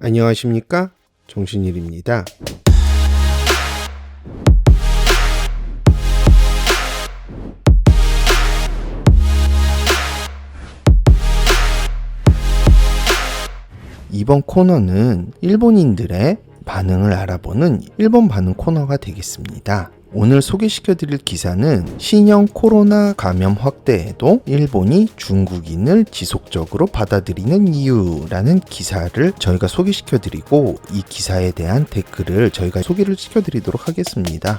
안녕하십니까? 정신일입니다. 이번 코너는 일본인들의 반응을 알아보는 일본 반응 코너가 되겠습니다. 오늘 소개시켜드릴 기사는 신형 코로나 감염 확대에도 일본이 중국인을 지속적으로 받아들이는 이유라는 기사를 저희가 소개시켜드리고, 이 기사에 대한 댓글을 저희가 소개를 시켜드리도록 하겠습니다.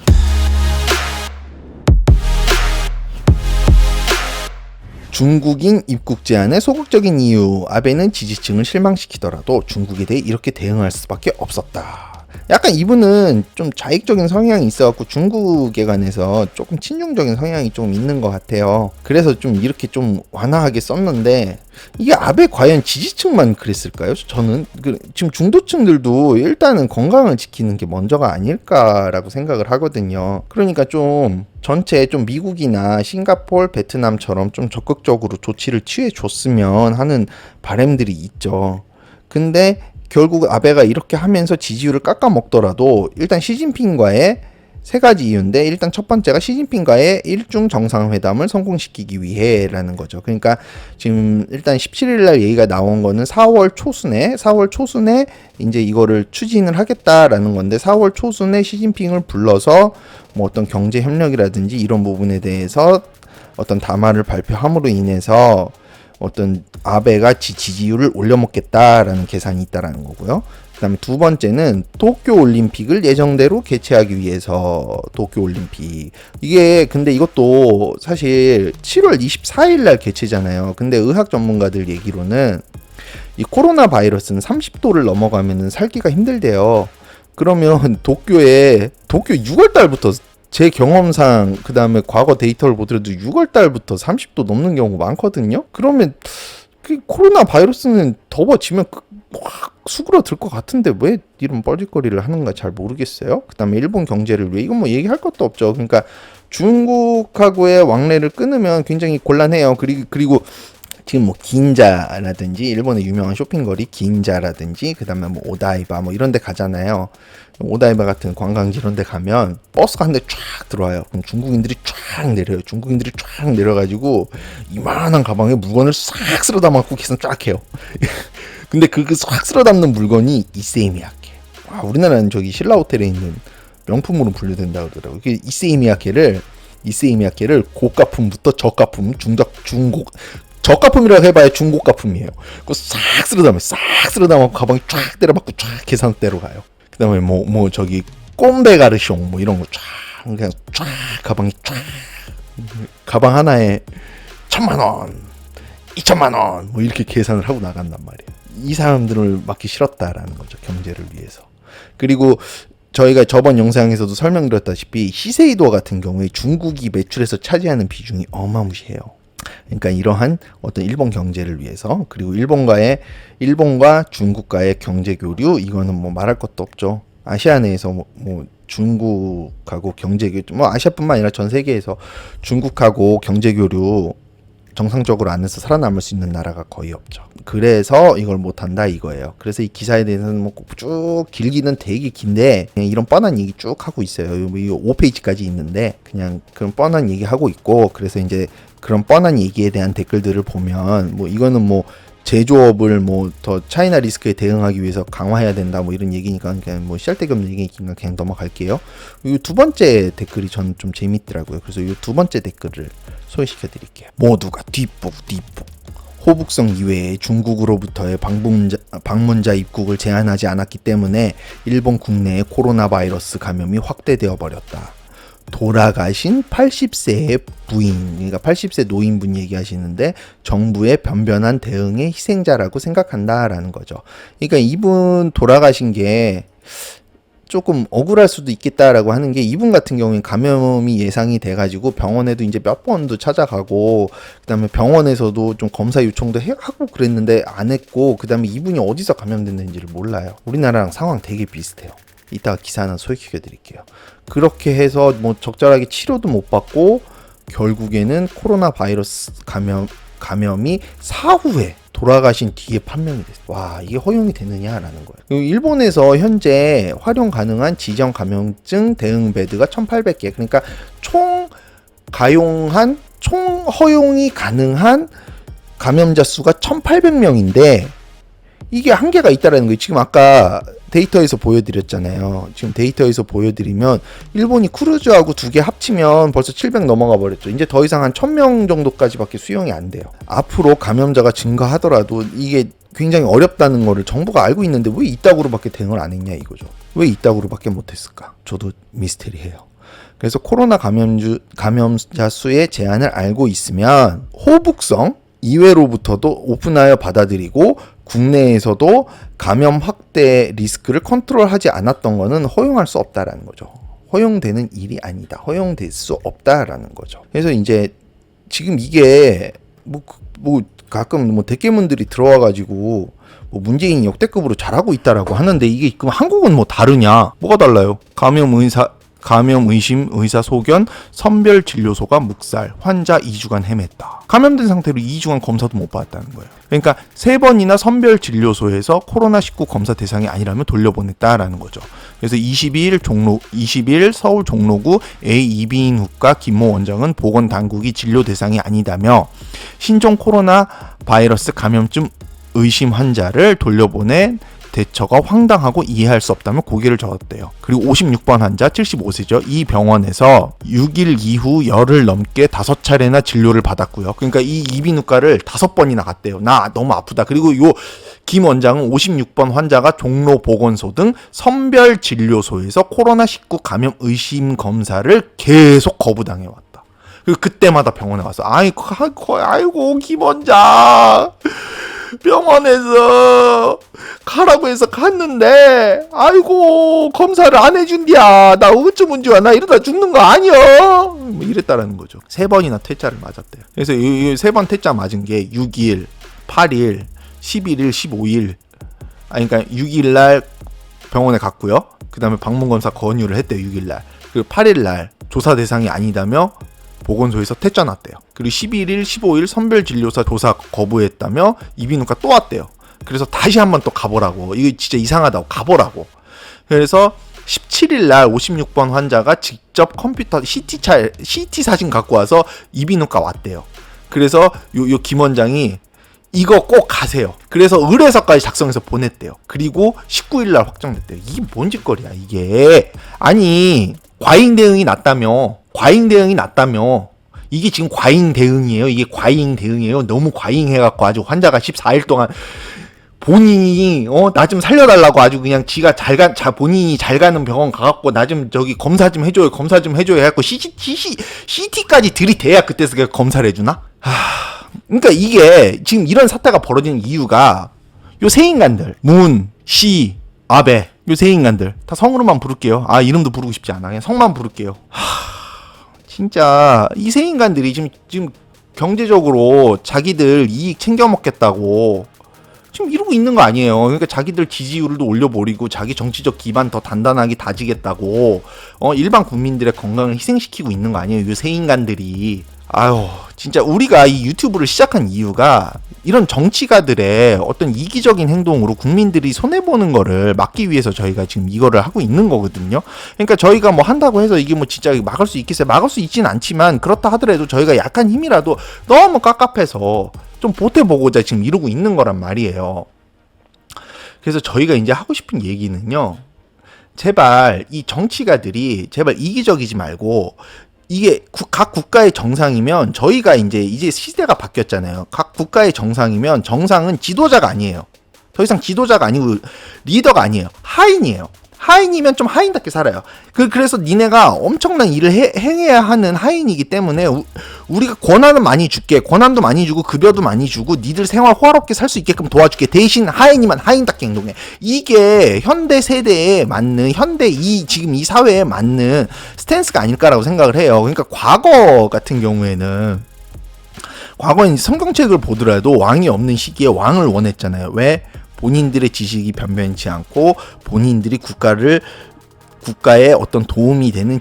중국인 입국 제한의 소극적인 이유. 아베는 지지층을 실망시키더라도 중국에 대해 이렇게 대응할 수밖에 없었다. 약간 이분은 좀 좌익적인 성향이 있어갖고 중국에 관해서 조금 친중적인 성향이 좀 있는 것 같아요. 그래서 좀 이렇게 좀 완화하게 썼는데, 이게 아베 과연 지지층만 그랬을까요? 저는 지금 중도층들도 일단은 건강을 지키는 게 먼저가 아닐까라고 생각을 하거든요. 그러니까 좀 전체 좀 미국이나 싱가포르, 베트남처럼 좀 적극적으로 조치를 취해줬으면 하는 바람들이 있죠. 근데 결국 아베가 이렇게 하면서 지지율을 깎아먹더라도 일단 시진핑과의 세 가지 이유인데, 일단 첫 번째가 시진핑과의 일중 정상회담을 성공시키기 위해라는 거죠. 그러니까 지금 일단 17일 날 얘기가 나온 거는 4월 초순에 이제 이거를 추진을 하겠다라는 건데, 4월 초순에 시진핑을 불러서 뭐 어떤 경제 협력이라든지 이런 부분에 대해서 어떤 담화를 발표함으로 인해서 어떤 아베가 지지율을 올려먹겠다라는 계산이 있다라는 거고요. 그다음에 두 번째는 도쿄올림픽을 예정대로 개최하기 위해서 도쿄올림픽. 이게 근데 이것도 사실 7월 24일 날 개최잖아요. 근데 의학 전문가들 얘기로는 이 코로나 바이러스는 30도를 넘어가면은 살기가 힘들대요. 그러면 도쿄 6월 달부터, 제 경험상 그 다음에 과거 데이터를 보더라도 6월 달부터 30도 넘는 경우가 많거든요. 그러면 그 코로나 바이러스는 더워지면 확 수그러들 것 같은데 왜 이런 뻘짓거리를 하는가 잘 모르겠어요. 그 다음에 일본 경제를 왜, 이건 뭐 얘기할 것도 없죠. 그러니까 중국하고의 왕래를 끊으면 굉장히 곤란해요. 그리고 지금 뭐 긴자라든지 일본의 유명한 쇼핑거리 긴자라든지 그다음에 뭐 오다이바 뭐 이런 데 가잖아요. 오다이바 같은 관광지 이런 데 가면 버스가 한 대 쫙 들어와요. 그럼 중국인들이 쫙 내려요. 중국인들이 쫙 내려가지고 이만한 가방에 물건을 싹 쓸어 담아갖고 계산 쫙 해요. 근데 싹 쓸어 담는 물건이 이세이미야케. 우리나라는 저기 신라 호텔에 있는 명품으로 분류된다고 하더라고요. 이세이미야케를 고가품부터 저가품, 중고 저가품이라고 해봐야 중고가품이에요. 그거 싹 쓸어 담아 가방에 쫙 때려박고 쫙 계산대로 가요. 그 다음에 뭐 저기 꼼베가르숑 뭐 이런 거 쫙 그냥 쫙 가방에 쫙 가방 하나에 1,000만원 2,000만원 뭐 이렇게 계산을 하고 나간단 말이에요. 이 사람들을 맡기 싫었다라는 거죠, 경제를 위해서. 그리고 저희가 저번 영상에서도 설명드렸다시피 시세이도 같은 경우에 중국이 매출에서 차지하는 비중이 어마무시해요. 그러니까 이러한 어떤 일본 경제를 위해서, 그리고 일본과 중국과의 경제 교류, 이거는 뭐 말할 것도 없죠. 아시아 내에서 뭐 중국하고 경제 교류, 뭐 아시아뿐만 아니라 전 세계에서 중국하고 경제 교류 정상적으로 안 해서 살아남을 수 있는 나라가 거의 없죠. 그래서 이걸 못한다 이거예요. 그래서 이 기사에 대해서는 뭐 쭉 길기는 되게 긴데 그냥 이런 뻔한 얘기 쭉 하고 있어요. 이거 5페이지까지 있는데 그냥 그런 뻔한 얘기 하고 있고, 그래서 이제 그런 뻔한 얘기에 대한 댓글들을 보면 뭐 이거는 뭐 제조업을 뭐 더 차이나 리스크에 대응하기 위해서 강화해야 된다 뭐 이런 얘기니까 그냥 뭐 시알데기 얘기니까 그냥 넘어갈게요. 이 두 번째 댓글이 저는 좀 재밌더라고요. 그래서 이 두 번째 댓글을 소개시켜 드릴게요. 모두가 뒷북 호북성 이외에 중국으로부터의 방문자 입국을 제한하지 않았기 때문에 일본 국내의 코로나 바이러스 감염이 확대되어 버렸다. 돌아가신 80세의 부인, 그러니까 80세 노인분 얘기하시는데 정부의 변변한 대응의 희생자라고 생각한다라는 거죠. 그러니까 이분 돌아가신 게 조금 억울할 수도 있겠다라고 하는 게, 이분 같은 경우에 감염이 예상이 돼가지고 병원에도 이제 몇 번도 찾아가고, 그다음에 병원에서도 좀 검사 요청도 하고 그랬는데 안 했고, 그다음에 이분이 어디서 감염됐는지를 몰라요. 우리나라랑 상황 되게 비슷해요. 이따가 기사 하나 소개시켜 드릴게요. 그렇게 해서 뭐 적절하게 치료도 못 받고 결국에는 코로나 바이러스 감염이 사후에 돌아가신 뒤에 판명이 됐어요. 와, 이게 허용이 되느냐라는 거예요. 그리고 일본에서 현재 활용 가능한 지정 감염증 대응 베드가 1,800개. 그러니까 총 허용이 가능한 감염자 수가 1,800명인데 이게 한계가 있다라는 거예요. 지금 아까 데이터에서 보여드렸잖아요. 지금 데이터에서 보여드리면 일본이 크루즈하고 2개 합치면 벌써 700 넘어가 버렸죠. 이제 더 이상 한 1,000명 정도까지밖에 수용이 안 돼요. 앞으로 감염자가 증가하더라도 이게 굉장히 어렵다는 거를 정부가 알고 있는데 왜 이따구로밖에 대응을 안 했냐 이거죠. 왜 이따구로밖에 못했을까? 저도 미스테리해요. 그래서 코로나 감염자 수의 제한을 알고 있으면 호북성 이외로부터도 오픈하여 받아들이고 국내에서도 감염 확대 리스크를 컨트롤하지 않았던 거는 허용할 수 없다라는 거죠. 허용되는 일이 아니다. 허용될 수 없다라는 거죠. 그래서 이제 지금 이게 가끔 대깨문들이 들어와가지고 문재인이 역대급으로 잘하고 있다라고 하는데 이게 그럼 한국은 뭐 다르냐? 뭐가 달라요? 감염 의심 의사 소견 선별 진료소가 묵살 환자 2주간 헤맸다. 감염된 상태로 2주간 검사도 못 받았다는 거예요. 그러니까 3번이나 선별 진료소에서 코로나19 검사 대상이 아니라면 돌려보냈다라는 거죠. 그래서 20일 서울 종로구 A2비인후과 김모 원장은 보건당국이 진료 대상이 아니다며 신종 코로나 바이러스 감염증 의심 환자를 돌려보낸 대처가 황당하고 이해할 수 없다며 고개를 저었대요. 그리고 56번 환자 75세죠. 이 병원에서 6일 이후 열흘 넘게 5차례나 진료를 받았고요. 그러니까 이 이비인후과를 5번이나 갔대요. 나 너무 아프다. 그리고 요 김 원장은 56번 환자가 종로 보건소 등 선별 진료소에서 코로나19 감염 의심 검사를 계속 거부당해 왔다. 그리고 그때마다 병원에 와서 아이고 김 원장 병원에서 가라고 해서 갔는데 아이고 검사를 안 해준디야. 나 어쩌문지야. 나 이러다 죽는 거 아니야. 뭐 이랬다라는 거죠. 3번이나 퇴짜를 맞았대요. 그래서 이 3번 퇴짜 맞은 게 6일, 8일, 11일, 15일 그러니까 6일날 병원에 갔고요. 그 다음에 방문검사 권유를 했대요. 6일날. 그리고 8일날 조사 대상이 아니다며 보건소에서 퇴짜 났대요. 그리고 11일, 15일 선별진료사 조사 거부했다며 이비인후과 또 왔대요. 그래서 다시 한번 또 가보라고. 이거 진짜 이상하다고 가보라고. 그래서 17일 날 56번 환자가 직접 컴퓨터 CT 사진 갖고 와서 이비인후과 왔대요. 그래서 요 김 원장이 이거 꼭 가세요. 그래서 의뢰서까지 작성해서 보냈대요. 그리고 19일 날 확정됐대요. 이게 뭔 짓거리야 이게. 아니 과잉 대응이 났다며. 이게 지금 과잉 대응이에요. 이게 과잉 대응이에요. 너무 과잉해갖고 아주 환자가 14일 동안 본인이 나 좀 살려달라고 아주 그냥 본인이 잘 가는 병원 가갖고 나 좀 저기 검사 좀 해줘요 해갖고 CT까지 들이대야 그때서 검사를 해주나? 그러니까 이게 지금 이런 사태가 벌어지는 이유가 요 세 인간들 문, 시, 아베 요 세 인간들 다 성으로만 부를게요. 이름도 부르고 싶지 않아. 그냥 성만 부를게요. 진짜 이 세 인간들이 지금 경제적으로 자기들 이익 챙겨 먹겠다고 지금 이러고 있는 거 아니에요. 그러니까 자기들 지지율도 올려버리고 자기 정치적 기반 더 단단하게 다지겠다고 일반 국민들의 건강을 희생시키고 있는 거 아니에요. 이 세 인간들이. 진짜 우리가 이 유튜브를 시작한 이유가 이런 정치가들의 어떤 이기적인 행동으로 국민들이 손해보는 거를 막기 위해서 저희가 지금 이거를 하고 있는 거거든요. 그러니까 저희가 뭐 한다고 해서 이게 뭐 진짜 막을 수 있겠어요? 막을 수 있진 않지만 그렇다 하더라도 저희가 약간 힘이라도 너무 깝깝해서 좀 보태보고자 지금 이러고 있는 거란 말이에요. 그래서 저희가 이제 하고 싶은 얘기는요. 제발 이 정치가들이 제발 이기적이지 말고 이게 각 국가의 정상이면 저희가 이제 시대가 바뀌었잖아요. 각 국가의 정상이면 정상은 지도자가 아니에요. 더 이상 지도자가 아니고 리더가 아니에요. 하인이에요. 하인이면 좀 하인답게 살아요. 그래서 니네가 엄청난 일을 행해야 하는 하인이기 때문에 우리가 권한은 많이 줄게. 권한도 많이 주고 급여도 많이 주고 니들 생활 호화롭게 살 수 있게끔 도와줄게. 대신 하인이면 하인답게 행동해. 이게 현대 세대에 맞는 지금 이 사회에 맞는 스탠스가 아닐까라고 생각을 해요. 그러니까 과거 같은 경우에는 과거에 성경책을 보더라도 왕이 없는 시기에 왕을 원했잖아요. 왜? 본인들의 지식이 변변치 않고 본인들이 국가에 어떤 도움이 되는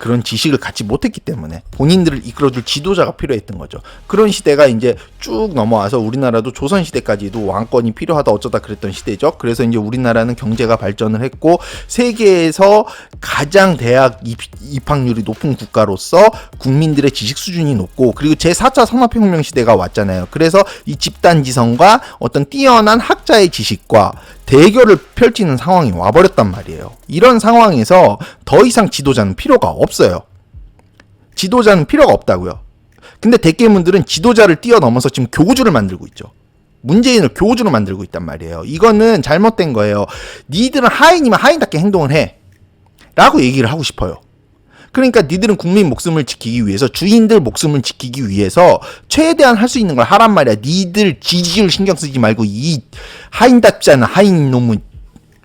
그런 지식을 갖지 못했기 때문에 본인들을 이끌어줄 지도자가 필요했던 거죠. 그런 시대가 이제 쭉 넘어와서 우리나라도 조선시대까지도 왕권이 필요하다 어쩌다 그랬던 시대죠. 그래서 이제 우리나라는 경제가 발전을 했고 세계에서 가장 대학 입학률이 높은 국가로서 국민들의 지식 수준이 높고 그리고 제4차 산업혁명 시대가 왔잖아요. 그래서 이 집단지성과 어떤 뛰어난 학자의 지식과 대결을 펼치는 상황이 와버렸단 말이에요. 이런 상황에서 더 이상 지도자는 필요가 없어요. 지도자는 필요가 없다고요. 근데 대깨문들은 지도자를 뛰어넘어서 지금 교주를 만들고 있죠. 문재인을 교주로 만들고 있단 말이에요. 이거는 잘못된 거예요. 니들은 하인이면 하인답게 행동을 해 라고 얘기를 하고 싶어요. 그러니까 니들은 국민 목숨을 지키기 위해서 주인들 목숨을 지키기 위해서 최대한 할 수 있는 걸 하란 말이야. 니들 지지율 신경 쓰지 말고 이 하인답지 않은 하인 놈은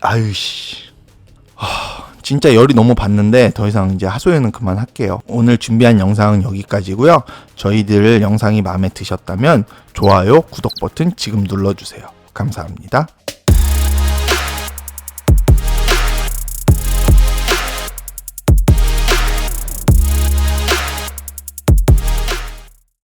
아유씨 진짜 열이 너무 받는데 더 이상 이제 하소연은 그만할게요. 오늘 준비한 영상은 여기까지고요. 저희들 영상이 마음에 드셨다면 좋아요, 구독 버튼 지금 눌러주세요. 감사합니다.